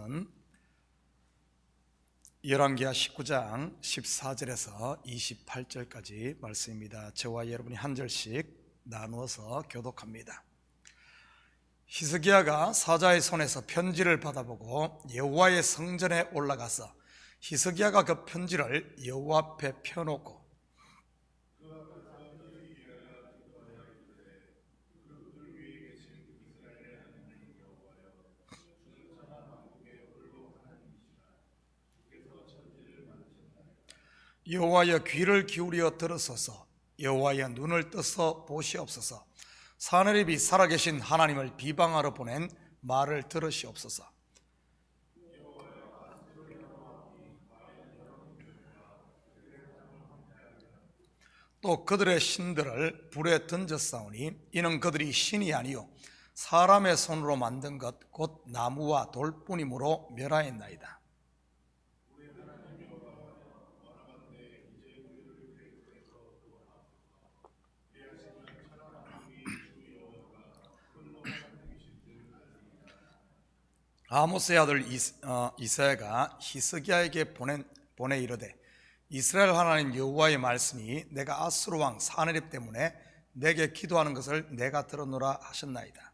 말씀은 열왕기하 19장 14절에서 28절까지 말씀입니다. 저와 여러분이 한 절씩 나누어서 교독합니다. 히스기야가 사자의 손에서 편지를 받아보고 여호와의 성전에 올라가서 히스기야가 그 편지를 여호와 앞에 펴놓고 여호와여 귀를 기울여 들으소서. 여호와여 눈을 떠서 보시옵소서. 사내립이 살아계신 하나님을 비방하러 보낸 말을 들으시옵소서. 또 그들의 신들을 불에 던졌사오니 이는 그들이 신이 아니요 사람의 손으로 만든 것 곧 나무와 돌뿐이므로 멸하였나이다. 아모스의 아들 이사야가 히스기야에게 보내 이르되 이스라엘 하나님 여호와의 말씀이 내가 아수르 왕 사네립 때문에 내게 기도하는 것을 내가 들었노라 하셨나이다.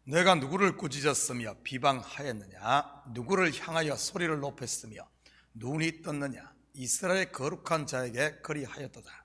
내가 누구를 꾸짖었으며 비방하였느냐? 누구를 향하여 소리를 높였으며 눈이 떴느냐? 이스라엘의 거룩한 자에게 그리하였도다.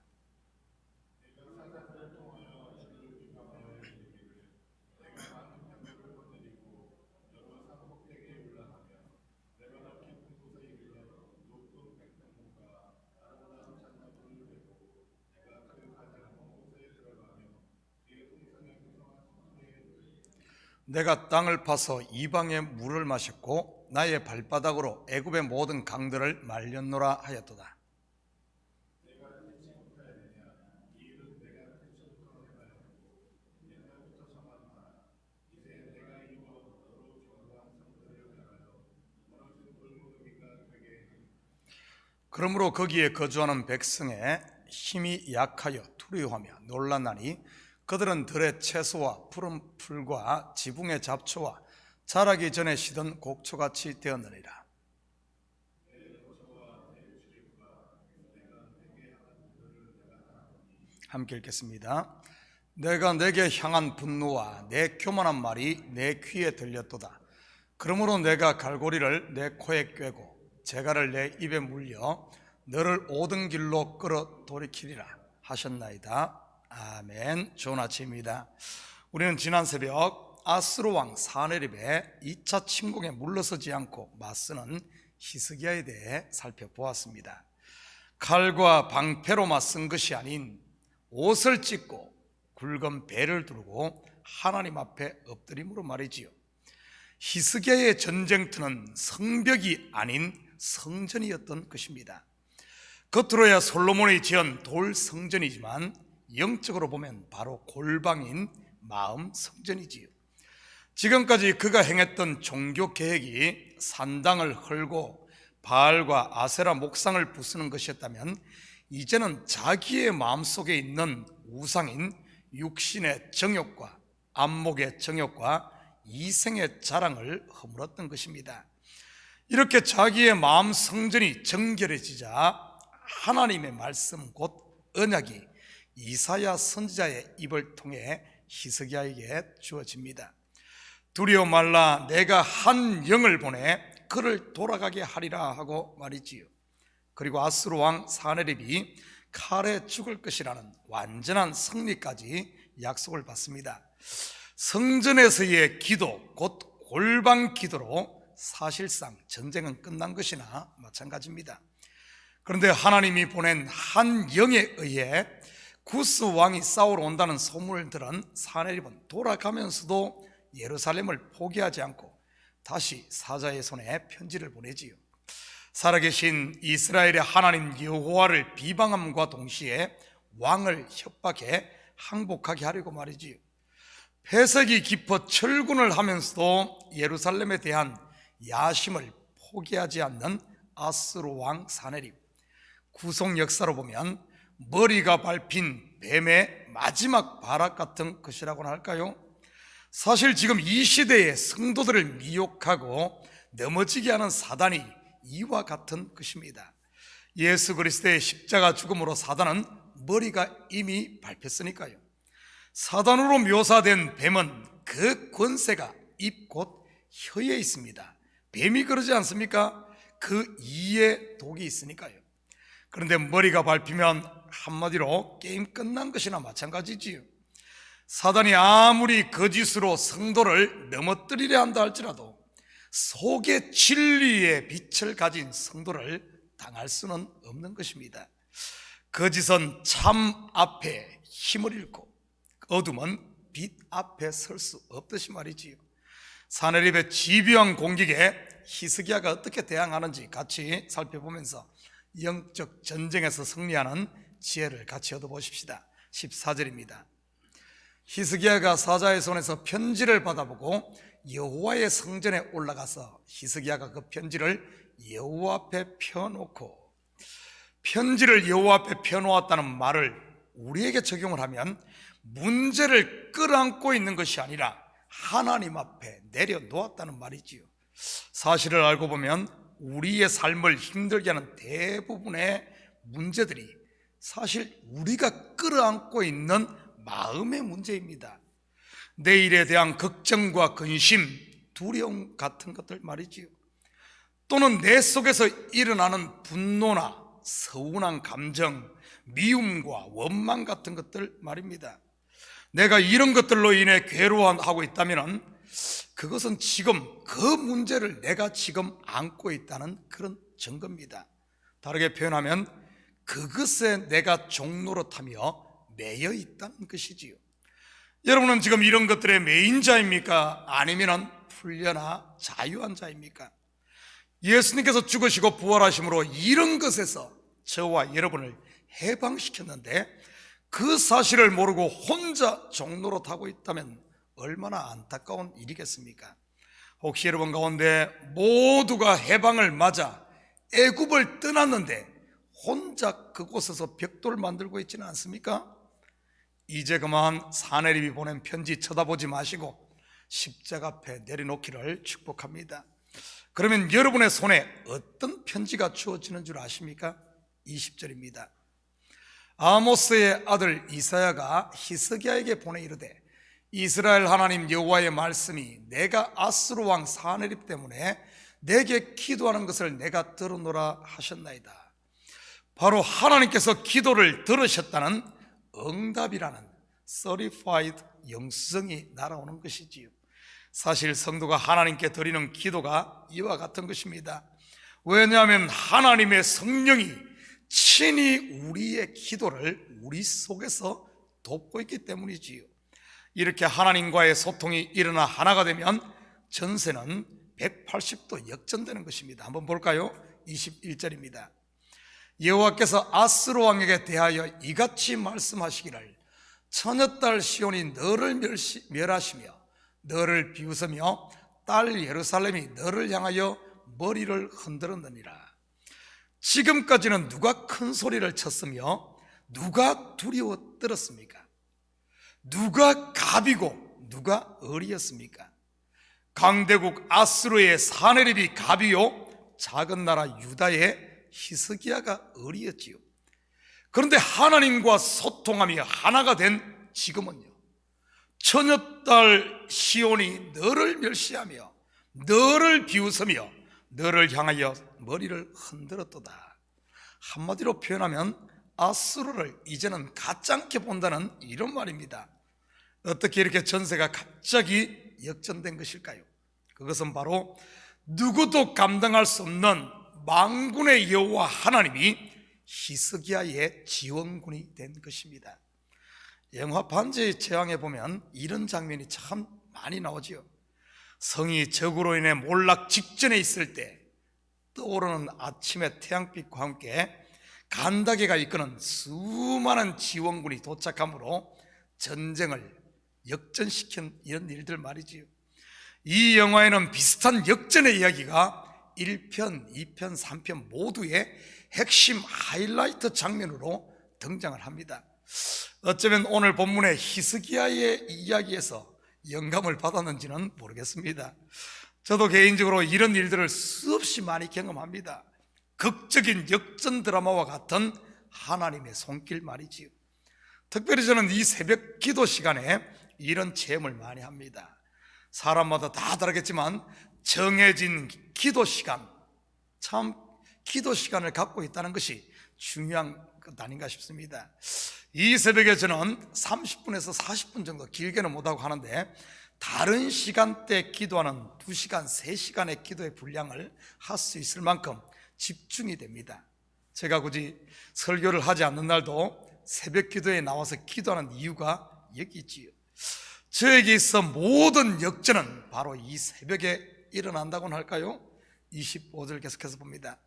내가 땅을 파서 이방의 물을 마셨고 나의 발바닥으로 애굽의 모든 강들을 말렸노라 하였도다. 그러므로 거기에 거주하는 백성의 힘이 약하여 두려워하며 놀랐나니 그들은 들의 채소와 푸른 풀과 지붕의 잡초와 자라기 전에 시던 곡초같이 되었느니라. 함께 읽겠습니다. 내가 내게 향한 분노와 내 교만한 말이 내 귀에 들렸도다. 그러므로 내가 갈고리를 내 코에 꿰고 재갈을 내 입에 물려 너를 옳은 길로 끌어 돌이키리라 하셨나이다. 아멘. 좋은 아침입니다. 우리는 지난 새벽 아수르 왕 사네립의 2차 침공에 물러서지 않고 맞서는 히스기야에 대해 살펴보았습니다. 칼과 방패로 맞선 것이 아닌 옷을 찢고 굵은 배를 두르고 하나님 앞에 엎드림으로 말이지요. 히스기야의 전쟁터는 성벽이 아닌 성전이었던 것입니다. 겉으로야 솔로몬이 지은 돌 성전이지만 영적으로 보면 바로 골방인 마음 성전이지요. 지금까지 그가 행했던 종교 계획이 산당을 헐고 바알과 아세라 목상을 부수는 것이었다면 이제는 자기의 마음속에 있는 우상인 육신의 정욕과 안목의 정욕과 이생의 자랑을 허물었던 것입니다. 이렇게 자기의 마음 성전이 정결해지자 하나님의 말씀 곧 언약이 이사야 선지자의 입을 통해 히스기야에게 주어집니다. 두려워 말라, 내가 한 영을 보내 그를 돌아가게 하리라 하고 말이지요. 그리고 아수르 왕 사네립이 칼에 죽을 것이라는 완전한 승리까지 약속을 받습니다. 성전에서의 기도 곧 골방 기도로 사실상 전쟁은 끝난 것이나 마찬가지입니다. 그런데 하나님이 보낸 한 영에 의해 구스 왕이 싸우러 온다는 소문을 들은 사네립은 돌아가면서도 예루살렘을 포기하지 않고 다시 사자의 손에 편지를 보내지요. 살아계신 이스라엘의 하나님 여호와를 비방함과 동시에 왕을 협박해 항복하게 하려고 말이지요. 폐색이 깊어 철군을 하면서도 예루살렘에 대한 야심을 포기하지 않는 아스루 왕 사네립. 구속 역사로 보면 머리가 밟힌 뱀의 마지막 발악 같은 것이라고나 할까요? 사실 지금 이 시대의 성도들을 미혹하고 넘어지게 하는 사단이 이와 같은 것입니다. 예수 그리스도의 십자가 죽음으로 사단은 머리가 이미 밟혔으니까요. 사단으로 묘사된 뱀은 그 권세가 입 곧 혀에 있습니다. 뱀이 그러지 않습니까? 그 이에 독이 있으니까요. 그런데 머리가 밟히면 한마디로 게임 끝난 것이나 마찬가지지요. 사단이 아무리 거짓으로 성도를 넘어뜨리려 한다 할지라도 속에 진리의 빛을 가진 성도를 당할 수는 없는 것입니다. 거짓은 참 앞에 힘을 잃고 어둠은 빛 앞에 설 수 없듯이 말이지요. 사네립의 집요한 공격에 히스기야가 어떻게 대항하는지 같이 살펴보면서 영적 전쟁에서 승리하는 지혜를 같이 얻어보십시다. 14절입니다. 히스기야가 사자의 손에서 편지를 받아보고 여호와의 성전에 올라가서 히스기야가 그 편지를 여호와 앞에 펴놓고, 편지를 여호와 앞에 펴놓았다는 말을 우리에게 적용을 하면 문제를 끌어안고 있는 것이 아니라 하나님 앞에 내려놓았다는 말이지요. 사실을 알고 보면 우리의 삶을 힘들게 하는 대부분의 문제들이 사실 우리가 끌어안고 있는 마음의 문제입니다. 내일에 대한 걱정과 근심, 두려움 같은 것들 말이지요. 또는 내 속에서 일어나는 분노나 서운한 감정, 미움과 원망 같은 것들 말입니다. 내가 이런 것들로 인해 괴로워하고 있다면 그것은 지금 그 문제를 내가 지금 안고 있다는 그런 증거입니다. 다르게 표현하면 그것에 내가 종로로 타며 매여 있다는 것이지요. 여러분은 지금 이런 것들에 매인 자입니까? 아니면 풀려나 자유한 자입니까? 예수님께서 죽으시고 부활하심으로 이런 것에서 저와 여러분을 해방시켰는데 그 사실을 모르고 혼자 종로로 타고 있다면 얼마나 안타까운 일이겠습니까? 혹시 여러분 가운데 모두가 해방을 맞아 애굽을 떠났는데 혼자 그곳에서 벽돌 만들고 있지는 않습니까? 이제 그만 사네립이 보낸 편지 쳐다보지 마시고 십자가 앞에 내려놓기를 축복합니다. 그러면 여러분의 손에 어떤 편지가 주어지는 줄 아십니까? 20절입니다. 아모스의 아들 이사야가 히스기야에게 보내 이르되 이스라엘 하나님 여호와의 말씀이 내가 아스루 왕 사네립 때문에 내게 기도하는 것을 내가 들었노라 하셨나이다. 바로 하나님께서 기도를 들으셨다는 응답이라는 certified 영성이 날아오는 것이지요. 사실 성도가 하나님께 드리는 기도가 이와 같은 것입니다. 왜냐하면 하나님의 성령이 친히 우리의 기도를 우리 속에서 돕고 있기 때문이지요. 이렇게 하나님과의 소통이 일어나 하나가 되면 전세는 180도 역전되는 것입니다. 한번 볼까요? 21절입니다. 여호와께서 아스루 왕에게 대하여 이같이 말씀하시기를 처녀딸 시온이 너를 멸하시며 너를 비웃으며 딸 예루살렘이 너를 향하여 머리를 흔들었느니라. 지금까지는 누가 큰 소리를 쳤으며 누가 두려워 떨었습니까? 누가 갑이고 누가 을이었습니까? 강대국 아스루의 사네립이 갑이요 작은 나라 유다의 히스기야가 을이었지요. 그런데 하나님과 소통하며 하나가 된 지금은요, 처녀딸 시온이 너를 멸시하며 너를 비웃으며 너를 향하여 머리를 흔들었도다. 한마디로 표현하면 아스루를 이제는 가짜않게 본다는 이런 말입니다. 어떻게 이렇게 전세가 갑자기 역전된 것일까요? 그것은 바로 누구도 감당할 수 없는 만군의 여호와 하나님이 히스기야의 지원군이 된 것입니다. 영화 반지의 제왕에 보면 이런 장면이 참 많이 나오지요. 성이 적으로 인해 몰락 직전에 있을 때 떠오르는 아침의 태양빛과 함께 간다게가 이끄는 수많은 지원군이 도착함으로 전쟁을 역전시킨 이런 일들 말이지요. 이 영화에는 비슷한 역전의 이야기가 1편, 2편, 3편 모두의 핵심 하이라이트 장면으로 등장을 합니다. 어쩌면 오늘 본문의 히스기야의 이야기에서 영감을 받았는지는 모르겠습니다. 저도 개인적으로 이런 일들을 수없이 많이 경험합니다. 극적인 역전 드라마와 같은 하나님의 손길 말이지요. 특별히 저는 이 새벽 기도 시간에 이런 체험을 많이 합니다. 사람마다 다 다르겠지만 정해진 기도 시간, 참 기도 시간을 갖고 있다는 것이 중요한 것 아닌가 싶습니다. 이 새벽에 저는 30분에서 40분 정도, 길게는 못하고 하는데 다른 시간대 기도하는 2시간, 3시간의 기도의 분량을 할 수 있을 만큼 집중이 됩니다. 제가 굳이 설교를 하지 않는 날도 새벽 기도에 나와서 기도하는 이유가 여기 있지요. 저에게 있어 모든 역전은 바로 이 새벽에 일어난다고는 할까요? 25절 계속해서 봅니다.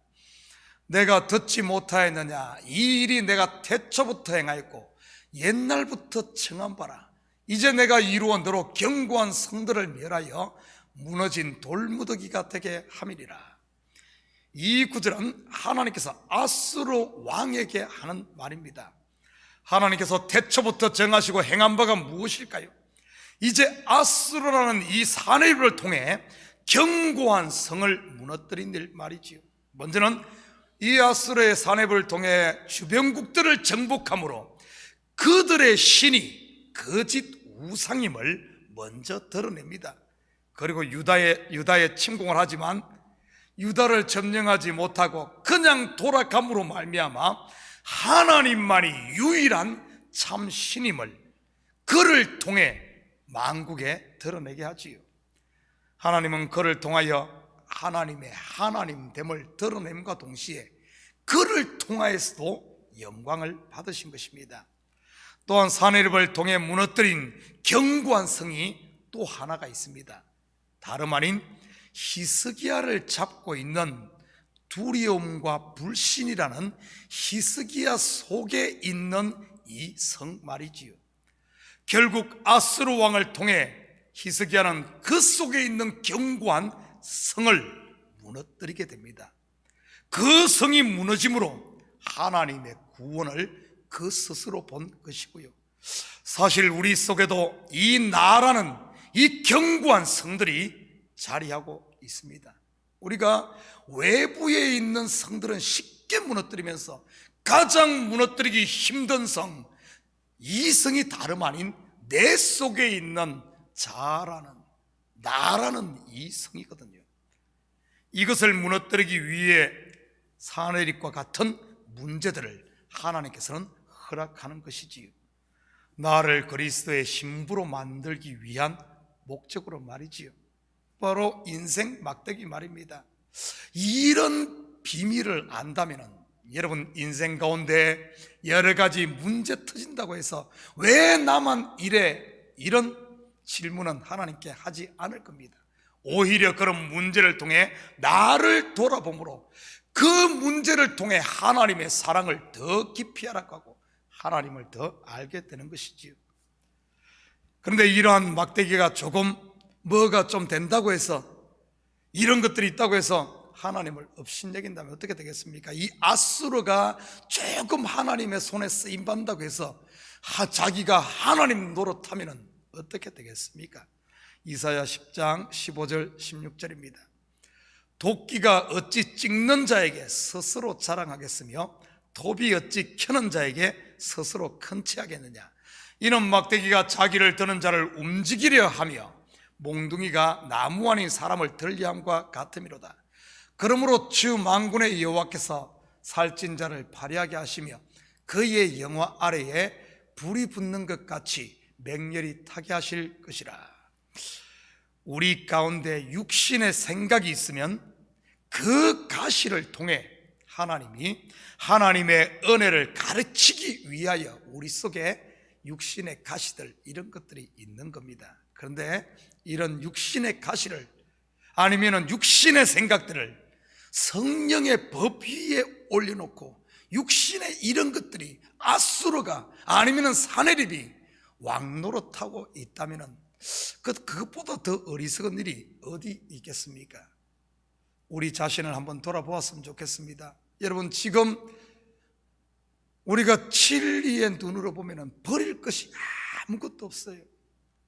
내가 듣지 못하였느냐? 이 일이 내가 태초부터 행하였고 옛날부터 청한 바라. 이제 내가 이루어 너로 견고한 성들을 멸하여 무너진 돌무더기가 되게 함이리라. 이 구절은 하나님께서 아수르 왕에게 하는 말입니다. 하나님께서 태초부터 정하시고 행한 바가 무엇일까요? 이제 아수르라는 이 사내립을 통해 견고한 성을 무너뜨린 일 말이지요. 먼저는 이 아수르의 사내립을 통해 주변국들을 정복함으로 그들의 신이 거짓 우상임을 먼저 드러냅니다. 그리고 유다에 침공을 하지만 유다를 점령하지 못하고 그냥 돌아감으로 말미암아 하나님만이 유일한 참 신임을 그를 통해 만국에 드러내게 하지요. 하나님은 그를 통하여 하나님의 하나님됨을 드러냄과 동시에 그를 통하여서도 영광을 받으신 것입니다. 또한 사내립을 통해 무너뜨린 견고한 성이 또 하나가 있습니다. 다름 아닌 히스기야를 잡고 있는 두려움과 불신이라는 히스기야 속에 있는 이 성 말이지요. 결국 아수르 왕을 통해 히스기야는 그 속에 있는 견고한 성을 무너뜨리게 됩니다. 그 성이 무너짐으로 하나님의 구원을 그 스스로 본 것이고요. 사실 우리 속에도 이 나라는 이 견고한 성들이 자리하고 있습니다. 우리가 외부에 있는 성들은 쉽게 무너뜨리면서 가장 무너뜨리기 힘든 성, 이 성이 다름 아닌 내 속에 있는 자라는, 나라는 이 성이거든요. 이것을 무너뜨리기 위해 사내립과 같은 문제들을 하나님께서는 허락하는 것이지요. 나를 그리스도의 신부로 만들기 위한 목적으로 말이지요. 바로 인생 막대기 말입니다. 이런 비밀을 안다면 여러분 인생 가운데 여러 가지 문제 터진다고 해서 왜 나만 이래, 이런 질문은 하나님께 하지 않을 겁니다. 오히려 그런 문제를 통해 나를 돌아보므로 그 문제를 통해 하나님의 사랑을 더 깊이 알아가고 하나님을 더 알게 되는 것이지요. 그런데 이러한 막대기가 조금 뭐가 좀 된다고 해서, 이런 것들이 있다고 해서 하나님을 업신여긴다면 어떻게 되겠습니까? 이 아수르가 조금 하나님의 손에 쓰임받는다고 해서 자기가 하나님 노릇하면 어떻게 되겠습니까? 이사야 10장 15절 16절입니다. 도끼가 어찌 찍는 자에게 스스로 자랑하겠으며 톱이 어찌 켜는 자에게 스스로 큰 체하겠느냐. 이는 막대기가 자기를 드는 자를 움직이려 하며 몽둥이가 나무 아닌 사람을 들리함과 같음이로다. 그러므로 주 만군의 여호와께서 살찐 자를 발휘하게 하시며 그의 영화 아래에 불이 붙는 것 같이 맹렬히 타게 하실 것이라. 우리 가운데 육신의 생각이 있으면 그 가시를 통해 하나님이 하나님의 은혜를 가르치기 위하여 우리 속에 육신의 가시들, 이런 것들이 있는 겁니다. 그런데 이런 육신의 가시를, 아니면 육신의 생각들을 성령의 법 위에 올려놓고 육신의 이런 것들이 아수르가 아니면 사내립이 왕노릇하고 있다면 그것보다 더 어리석은 일이 어디 있겠습니까? 우리 자신을 한번 돌아보았으면 좋겠습니다. 여러분, 지금 우리가 진리의 눈으로 보면 버릴 것이 아무것도 없어요.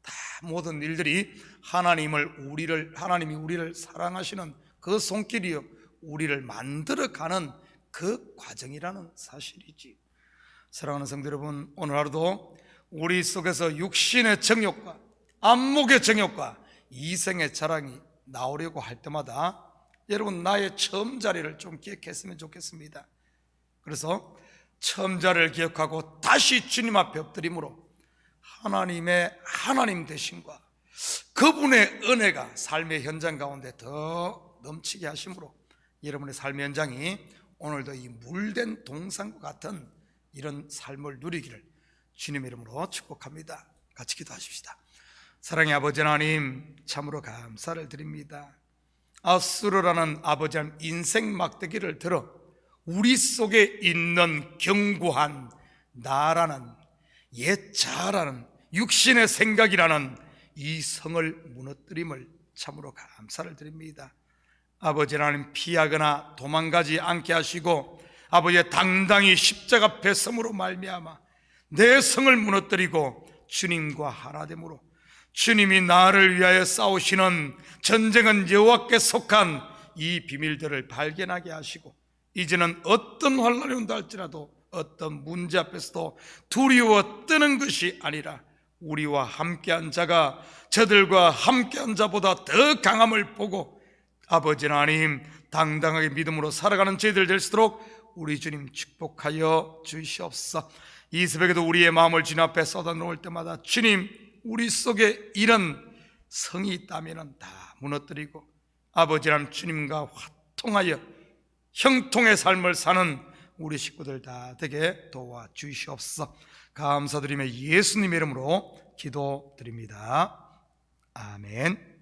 다 모든 일들이 하나님이 우리를 사랑하시는 그 손길이요, 우리를 만들어가는 그 과정이라는 사실이지. 사랑하는 성도 여러분, 오늘 하루도 우리 속에서 육신의 정욕과 안목의 정욕과 이생의 자랑이 나오려고 할 때마다 여러분, 나의 처음 자리를 좀 기억했으면 좋겠습니다. 그래서 처음 자리를 기억하고 다시 주님 앞에 엎드림으로 하나님의 하나님 되심과 그분의 은혜가 삶의 현장 가운데 더 넘치게 하심으로 여러분의 삶의 현장이 오늘도 이 물된 동산과 같은 이런 삶을 누리기를 주님의 이름으로 축복합니다. 같이 기도하십시다. 사랑의 아버지 하나님, 참으로 감사를 드립니다. 아수르라는 아버지 하나님 인생 막대기를 들어 우리 속에 있는 견고한 나라는 옛 자라는 육신의 생각이라는 이 성을 무너뜨림을 참으로 감사를 드립니다. 아버지 하나님, 피하거나 도망가지 않게 하시고 아버지의 당당히 십자가 앞에 섬으로 말미암아 내 성을 무너뜨리고 주님과 하나됨으로 주님이 나를 위하여 싸우시는 전쟁은 여호와께 속한 이 비밀들을 발견하게 하시고 이제는 어떤 환난이 온다 할지라도 어떤 문제 앞에서도 두려워 뜨는 것이 아니라 우리와 함께한 자가 저들과 함께한 자보다 더 강함을 보고 아버지 하나님, 당당하게 믿음으로 살아가는 저희들 될 수 있도록 우리 주님 축복하여 주시옵소서. 이 새벽에도 우리의 마음을 주님 앞에 쏟아놓을 때마다 주님, 우리 속에 이런 성이 있다면 다 무너뜨리고 아버지 하나님, 주님과 화통하여 형통의 삶을 사는 우리 식구들 다 되게 도와주시옵소서. 감사드리며 예수님의 이름으로 기도드립니다. 아멘.